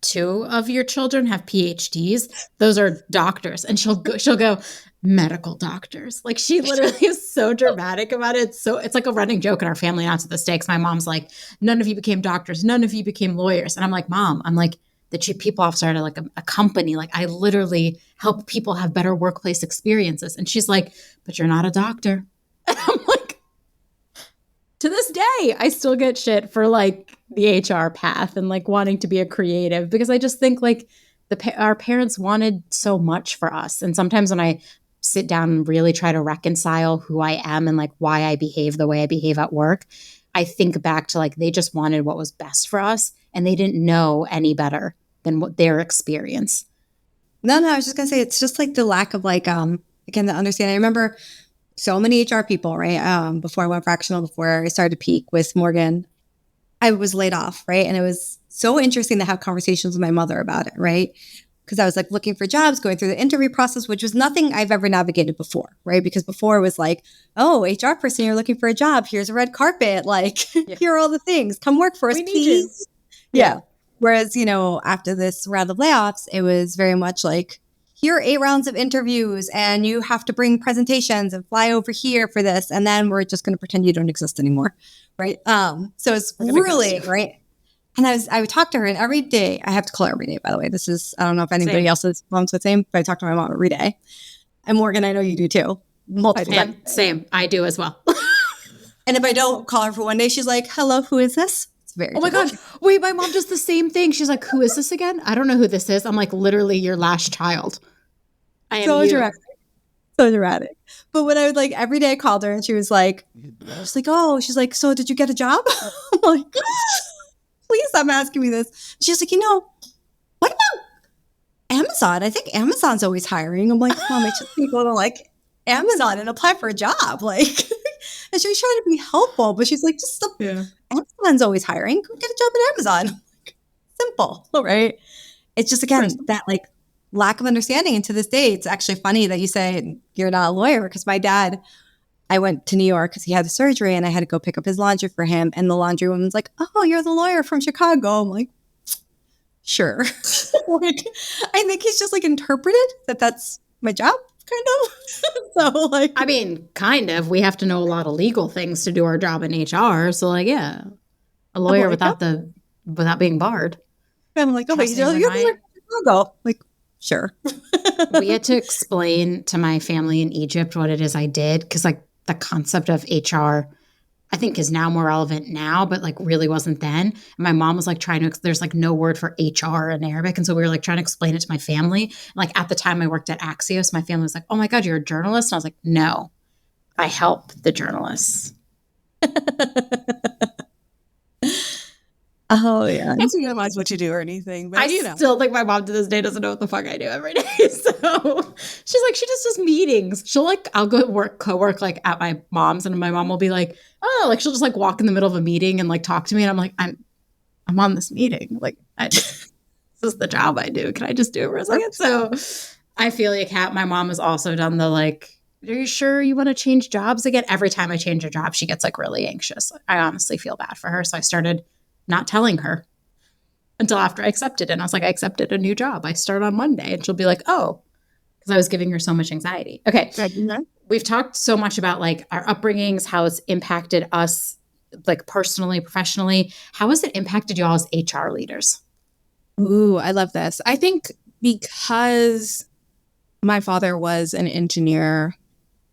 2 of your children have PhDs. Those are doctors. And she'll go, medical doctors. Like, she literally is so dramatic about it. So it's like a running joke in our family now to this day. Because my mom's like, none of you became doctors. None of you became lawyers. And I'm like, Mom, I'm like the chief people officer at like a company. Like, I literally help people have better workplace experiences. And she's like, but you're not a doctor. And I'm like, to this day, I still get shit for like the HR path and like wanting to be a creative, because I just think like our parents wanted so much for us. And sometimes when I sit down and really try to reconcile who I am and like why I behave the way I behave at work, I think back to like they just wanted what was best for us and they didn't know any better than what their experience. No, I was just going to say, it's just like the lack of like, again, the understanding. I remember so many HR people, right? Before I went fractional, before I started Peak with Morgan, I was laid off, right? And it was so interesting to have conversations with my mother about it, right? Because I was like looking for jobs, going through the interview process, which was nothing I've ever navigated before, right? Because before it was like, oh, HR person, you're looking for a job. Here's a red carpet. Like, here are all the things. Come work for us, please. Yeah. Whereas, you know, after this round of layoffs, it was very much like, here are 8 rounds of interviews and you have to bring presentations and fly over here for this. And then we're just going to pretend you don't exist anymore. Right. So it's really right. And I would talk to her, and every day, I have to call her every day, by the way. This is, I don't know if anybody else's mom's the same, but I talk to my mom every day. And Morgan, I know you do too. Multiple times. Same. I do as well. And if I don't call her for one day, she's like, hello, who is this? Oh my God. Wait, my mom does the same thing. She's like, who is this again? I don't know who this is. I'm like, literally your last child. I am so dramatic. So dramatic. But when I would like, every day I called her and she was like, she's like, so did you get a job? I'm like, please stop asking me this. She's like, what about Amazon? I think Amazon's always hiring. I'm like, Mom, I just need to go to like Amazon and apply for a job. Like, and she was trying to be helpful, but she's like, Amazon's always hiring. Go get a job at Amazon. Simple, right? It's just, again, that like lack of understanding. And to this day, it's actually funny that you say you're not a lawyer, because my dad, I went to New York because he had the surgery and I had to go pick up his laundry for him. And the laundry woman's like, oh, you're the lawyer from Chicago. I'm like, sure. Like, I think he's just like interpreted that that's my job, kind of. So like, I mean, kind of. We have to know a lot of legal things to do our job in HR. So like, yeah, a lawyer without being barred. And I'm like, oh, but you're the lawyer from Chicago. Like, sure. We had to explain to my family in Egypt what it is I did, because like the concept of HR, I think, is now more relevant now, but like really wasn't then. And my mom was like there's like no word for HR in Arabic. And so we were like trying to explain it to my family. And like at the time I worked at Axios, my family was like, oh my God, you're a journalist? And I was like, no, I help the journalists. Oh, yeah. I don't realize what you do or anything. But I still think my mom to this day doesn't know what the fuck I do every day. So she's like, she just does meetings. I'll go co-work like at my mom's, and my mom will be like, oh, like she'll just like walk in the middle of a meeting and like talk to me. And I'm like, I'm on this meeting. Like, this is the job I do. Can I just do it for a second? So I feel like my mom has also done the like, are you sure you want to change jobs again? Every time I change a job, she gets like really anxious. I honestly feel bad for her. So I started not telling her until after I accepted it. And I was like, I accepted a new job. I start on Monday. And she'll be like, oh, because I was giving her so much anxiety. Okay. We've talked so much about like our upbringings, how it's impacted us like personally, professionally. How has it impacted you all as HR leaders? Ooh, I love this. I think because my father was an engineer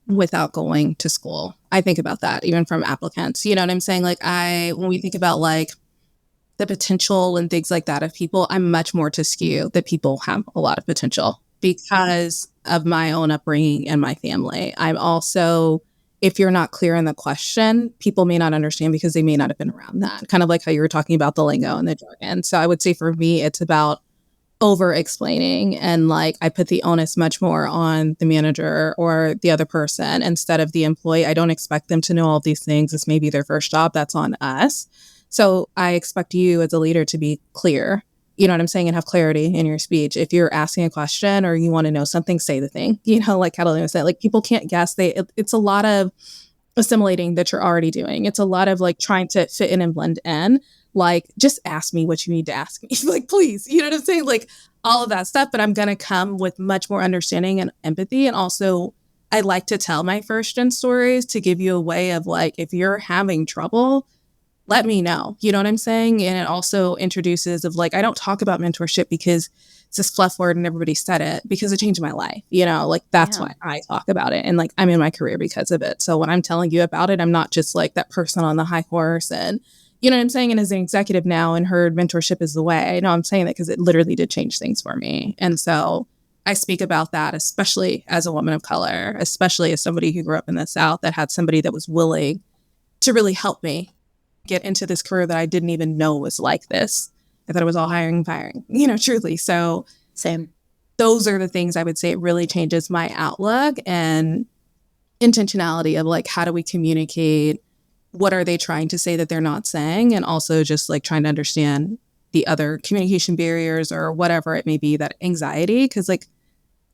without going to school, I think about that even from applicants. You know what I'm saying? Like when we think about like the potential and things like that of people, I'm much more to skew that people have a lot of potential because of my own upbringing and my family. I'm also, if you're not clear in the question, people may not understand because they may not have been around that. Kind of like how you were talking about the lingo and the jargon. So I would say for me, it's about over explaining, and like I put the onus much more on the manager or the other person instead of the employee. I don't expect them to know all these things. This may be their first job. That's on us. So I expect you as a leader to be clear, you know what I'm saying, and have clarity in your speech. If you're asking a question or you want to know something, say the thing, you know, like Catalina said, like people can't guess. It's a lot of assimilating that you're already doing. It's a lot of like trying to fit in and blend in. Like, just ask me what you need to ask me. Like, please, you know what I'm saying? Like all of that stuff, but I'm going to come with much more understanding and empathy. And also I like to tell my first gen stories to give you a way of like, if you're having trouble, let me know. You know what I'm saying? And it also introduces of like, I don't talk about mentorship because it's this fluff word and everybody said it, because it changed my life. You know, like that's why I talk about it. And like, I'm in my career because of it. So when I'm telling you about it, I'm not just like that person on the high horse and, you know what I'm saying? And as an executive now and heard mentorship is the way, no, I'm saying that because it literally did change things for me. And so I speak about that, especially as a woman of color, especially as somebody who grew up in the South that had somebody that was willing to really help me get into this career that I didn't even know was like this. I thought it was all hiring and firing, you know, truly. So Same. Those are the things I would say it really changes my outlook and intentionality of like, how do we communicate? What are they trying to say that they're not saying? And also just like trying to understand the other communication barriers or whatever it may be, that anxiety. Cause like,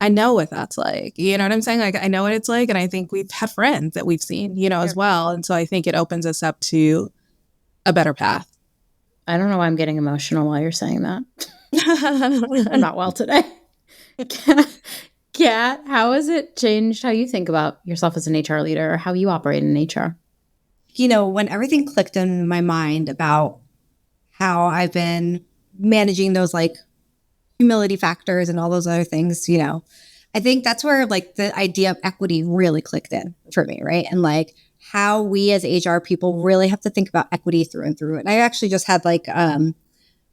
I know what that's like, you know what I'm saying? Like, I know what it's like. And I think we've had friends that we've seen, you know, as well. And so I think it opens us up to a better path. I don't know why I'm getting emotional while you're saying that. I'm not well today. Kat, how has it changed how you think about yourself as an HR leader or how you operate in HR? You know, when everything clicked in my mind about how I've been managing those like humility factors and all those other things, you know, I think that's where like the idea of equity really clicked in for me, right? And like how we as HR people really have to think about equity through and through. And I actually just had like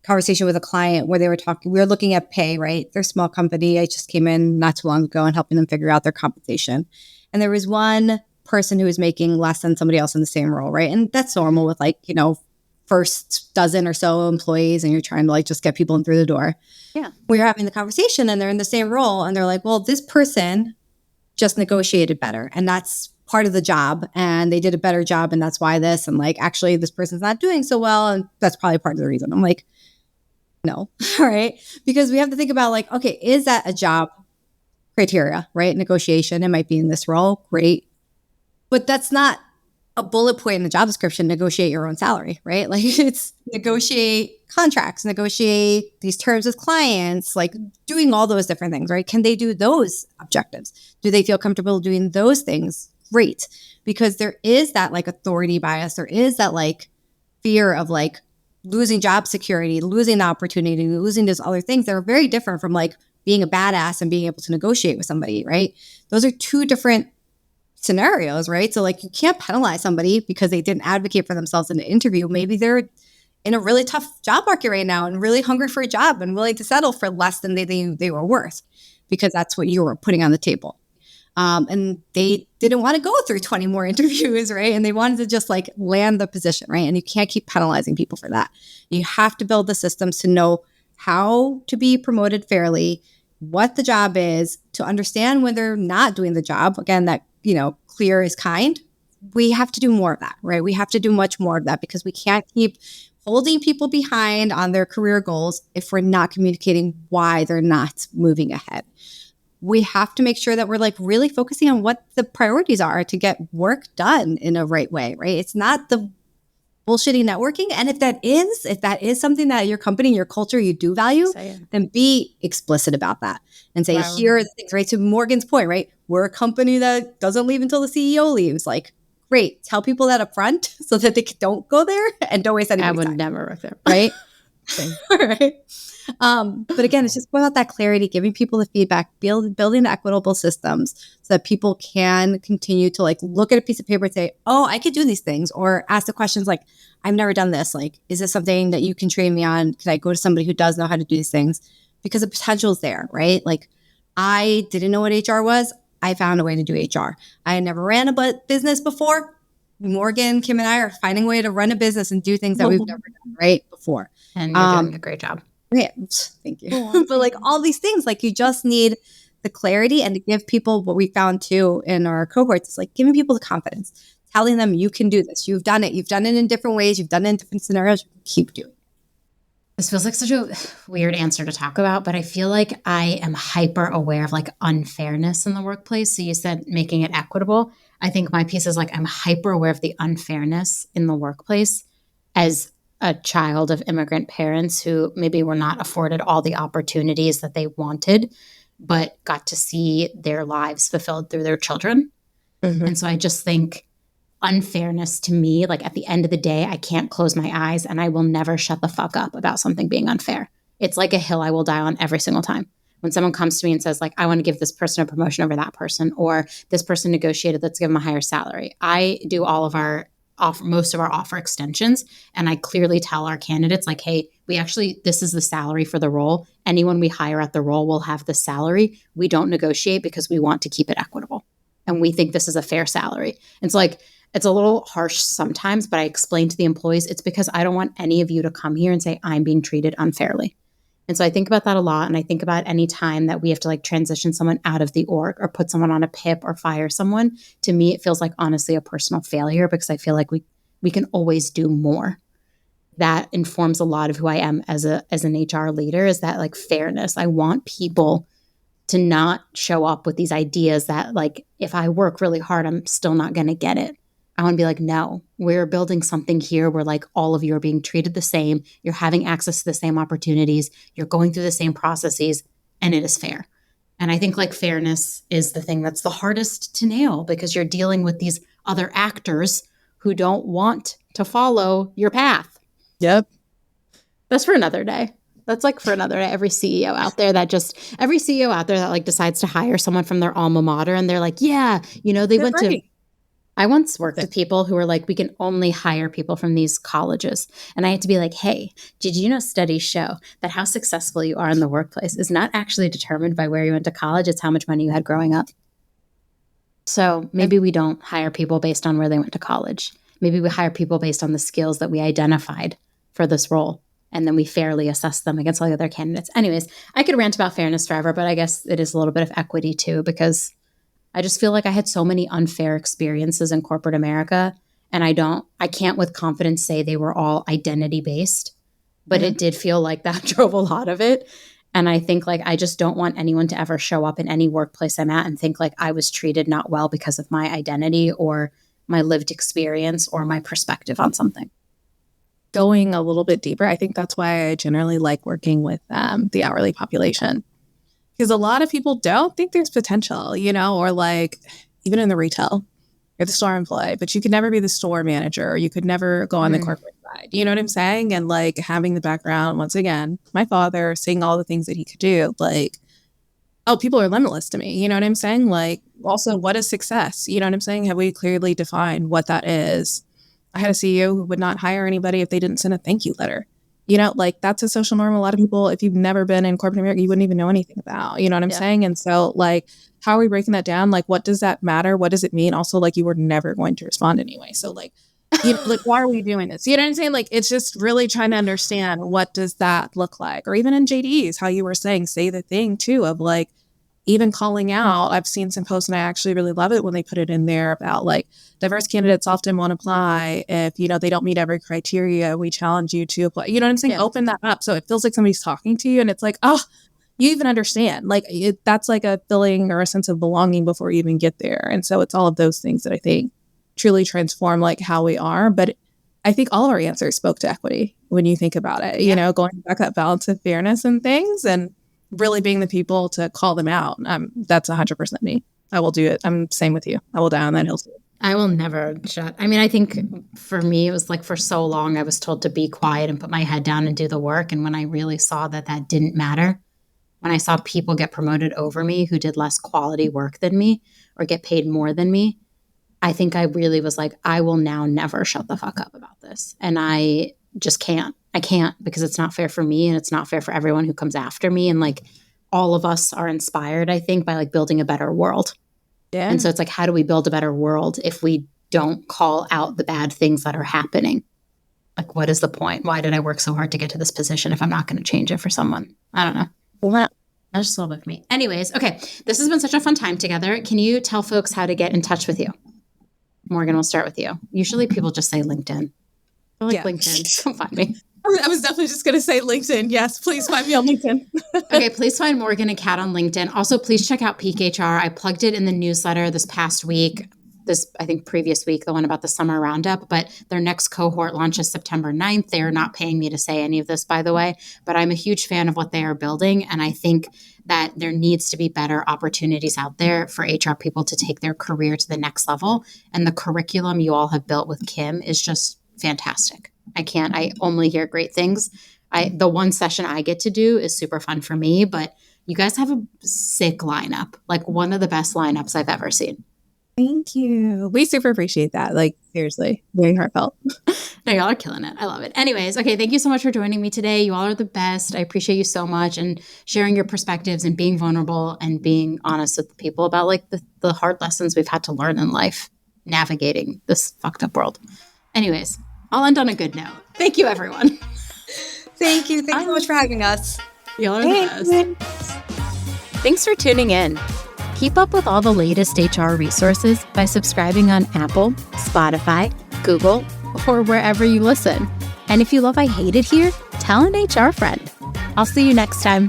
conversation with a client where we were looking at pay, right? They're a small company. I just came in not too long ago and helping them figure out their compensation. And there was one person who was making less than somebody else in the same role, right? And that's normal with like, you know, first dozen or so employees and you're trying to like just get people in through the door. Yeah. We were having the conversation and they're in the same role and they're like, well, this person just negotiated better and that's part of the job and they did a better job and that's why this, and like, actually this person's not doing so well and that's probably part of the reason. I'm like, no, all right? Because we have to think about like, okay, is that a job criteria, right? Negotiation, it might be in this role, great. But that's not a bullet point in the job description, negotiate your own salary, right? Like it's negotiate contracts, negotiate these terms with clients, like doing all those different things, right? Can they do those objectives? Do they feel comfortable doing those things? Great. Because there is that like authority bias. There is that like fear of like losing job security, losing the opportunity, losing those other things that are very different from like being a badass and being able to negotiate with somebody, right? Those are two different scenarios, right? So like you can't penalize somebody because they didn't advocate for themselves in the interview. Maybe they're in a really tough job market right now and really hungry for a job and willing to settle for less than they were worth because that's what you were putting on the table. And they didn't want to go through 20 more interviews, right? And they wanted to just like land the position, right? And you can't keep penalizing people for that. You have to build the systems to know how to be promoted fairly, what the job is, to understand when they're not doing the job. Again, that, you know, clear is kind. We have to do more of that, right? We have to do much more of that because we can't keep holding people behind on their career goals if we're not communicating why they're not moving ahead. We have to make sure that we're like really focusing on what the priorities are to get work done in a right way, right? It's not the bullshitty networking. And if that is something that your company, your culture, you do value, then be explicit about that and say, here are the things, right? To Morgan's point, right? We're a company that doesn't leave until the CEO leaves. Like, great. Tell people that up front so that they don't go there and don't waste any time. I would never work there. Right? Right. But again, it's just about that clarity, giving people the feedback, building the equitable systems so that people can continue to like look at a piece of paper and say, oh, I could do these things, or ask the questions like, I've never done this. Like, is this something that you can train me on? Could I go to somebody who does know how to do these things? Because the potential is there, right? Like, I didn't know what HR was. I found a way to do HR. I had never ran a business before. Morgan, Kim, and I are finding a way to run a business and do things that we've never done, right, before. And you're doing a great job. Yeah, thank you. But like all these things, like you just need the clarity, and to give people what we found too in our cohorts is like giving people the confidence, telling them you can do this. You've done it. You've done it in different ways. You've done it in different scenarios. Keep doing it. This feels like such a weird answer to talk about, but I feel like I am hyper aware of like unfairness in the workplace. So you said making it equitable. I think my piece is like I'm hyper aware of the unfairness in the workplace as a child of immigrant parents who maybe were not afforded all the opportunities that they wanted, but got to see their lives fulfilled through their children. Mm-hmm. And so I just think unfairness to me, like at the end of the day, I can't close my eyes and I will never shut the fuck up about something being unfair. It's like a hill I will die on every single time. When someone comes to me and says like, I want to give this person a promotion over that person, or this person negotiated, let's give them a higher salary. I do all of most of our offer extensions. And I clearly tell our candidates like, hey, this is the salary for the role. Anyone we hire at the role will have the salary. We don't negotiate because we want to keep it equitable. And we think this is a fair salary. And so like, it's a little harsh sometimes, but I explain to the employees, it's because I don't want any of you to come here and say, I'm being treated unfairly. And so I think about that a lot. And I think about any time that we have to like transition someone out of the org or put someone on a PIP or fire someone. To me, it feels like honestly a personal failure because I feel like we can always do more. That informs a lot of who I am as an HR leader, is that like fairness. I want people to not show up with these ideas that like, if I work really hard, I'm still not going to get it. I want to be like, no, we're building something here where like all of you are being treated the same. You're having access to the same opportunities. You're going through the same processes, and it is fair. And I think like fairness is the thing that's the hardest to nail because you're dealing with these other actors who don't want to follow your path. Yep. That's for another day. That's like for another day. Every CEO out there that like decides to hire someone from their alma mater and they're like, yeah, they went to. I once worked with people who were like, we can only hire people from these colleges. And I had to be like, hey, did you know studies show that how successful you are in the workplace is not actually determined by where you went to college, it's how much money you had growing up. So maybe we don't hire people based on where they went to college. Maybe we hire people based on the skills that we identified for this role. And then we fairly assess them against all the other candidates. Anyways, I could rant about fairness forever, but I guess it is a little bit of equity too, because I just feel like I had so many unfair experiences in corporate America, and I can't with confidence say they were all identity based, but it did feel like that drove a lot of it. And I think like, I just don't want anyone to ever show up in any workplace I'm at and think like I was treated not well because of my identity or my lived experience or my perspective on something. Going a little bit deeper, I think that's why I generally like working with the hourly population. Because a lot of people don't think there's potential, or like even in the retail, you're the store employee, but you could never be the store manager, or you could never go on the corporate side. You know what I'm saying? And like having the background, once again, my father seeing all the things that he could do, like, oh, people are limitless to me. You know what I'm saying? Like also, what is success? You know what I'm saying? Have we clearly defined what that is? I had a CEO who would not hire anybody if they didn't send a thank you letter. Like that's a social norm. A lot of people, if you've never been in corporate America, you wouldn't even know anything about, you know what I'm saying? And so like, how are we breaking that down? Like, what does that matter? What does it mean? Also, like you were never going to respond anyway. So like, like, why are we doing this? You know what I'm saying? Like, it's just really trying to understand what does that look like? Or even in JDs, how you were saying, say the thing too, of like, even calling out. I've seen some posts and I actually really love it when they put it in there about like diverse candidates often won't apply if, they don't meet every criteria. We challenge you to apply. You know what I'm saying? Yeah. Open that up. So it feels like somebody's talking to you and it's like, oh, you even understand. Like that's like a feeling or a sense of belonging before you even get there. And so it's all of those things that I think truly transform like how we are. But I think all of our answers spoke to equity when you think about it, going back that balance of fairness and things and really being the people to call them out. That's 100% me. I will do it. I'm same with you. I will die on that hill too. I will never shut. I mean, I think for me, it was like for so long, I was told to be quiet and put my head down and do the work. And when I really saw that that didn't matter, when I saw people get promoted over me who did less quality work than me or get paid more than me, I think I really was like, I will now never shut the fuck up about this. And I just can't. I can't, because it's not fair for me and it's not fair for everyone who comes after me. And like all of us are inspired, I think, by like building a better world. Yeah. And so it's like, how do we build a better world if we don't call out the bad things that are happening? Like, what is the point? Why did I work so hard to get to this position if I'm not going to change it for someone? I don't know. Well, That's just a little bit for me. Anyways, okay. This has been such a fun time together. Can you tell folks how to get in touch with you? Morgan, we'll start with you. Usually people just say LinkedIn. I like LinkedIn. Come find me. I was definitely just going to say LinkedIn. Yes, please find me on LinkedIn. Okay, please find Morgan and Kat on LinkedIn. Also, please check out Peak HR. I plugged it in the newsletter this past week. I think previous week, the one about the summer roundup, but their next cohort launches September 9th. They are not paying me to say any of this, by the way, but I'm a huge fan of what they are building. And I think that there needs to be better opportunities out there for HR people to take their career to the next level. And the curriculum you all have built with Kim is just fantastic. I only hear great things. The one session I get to do is super fun for me, but you guys have a sick lineup, like one of the best lineups I've ever seen. Thank you. We super appreciate that. Like, seriously, very heartfelt. No, y'all are killing it. I love it. Anyways, okay, thank you so much for joining me today. You all are the best. I appreciate you so much and sharing your perspectives and being vulnerable and being honest with people about like the hard lessons we've had to learn in life, navigating this fucked up world. Anyways, I'll end on a good note. Thank you, everyone. Thank you. Thanks so much for having us. Y'all are the best. Thanks for tuning in. Keep up with all the latest HR resources by subscribing on Apple, Spotify, Google, or wherever you listen. And if you love I Hate It Here, tell an HR friend. I'll see you next time.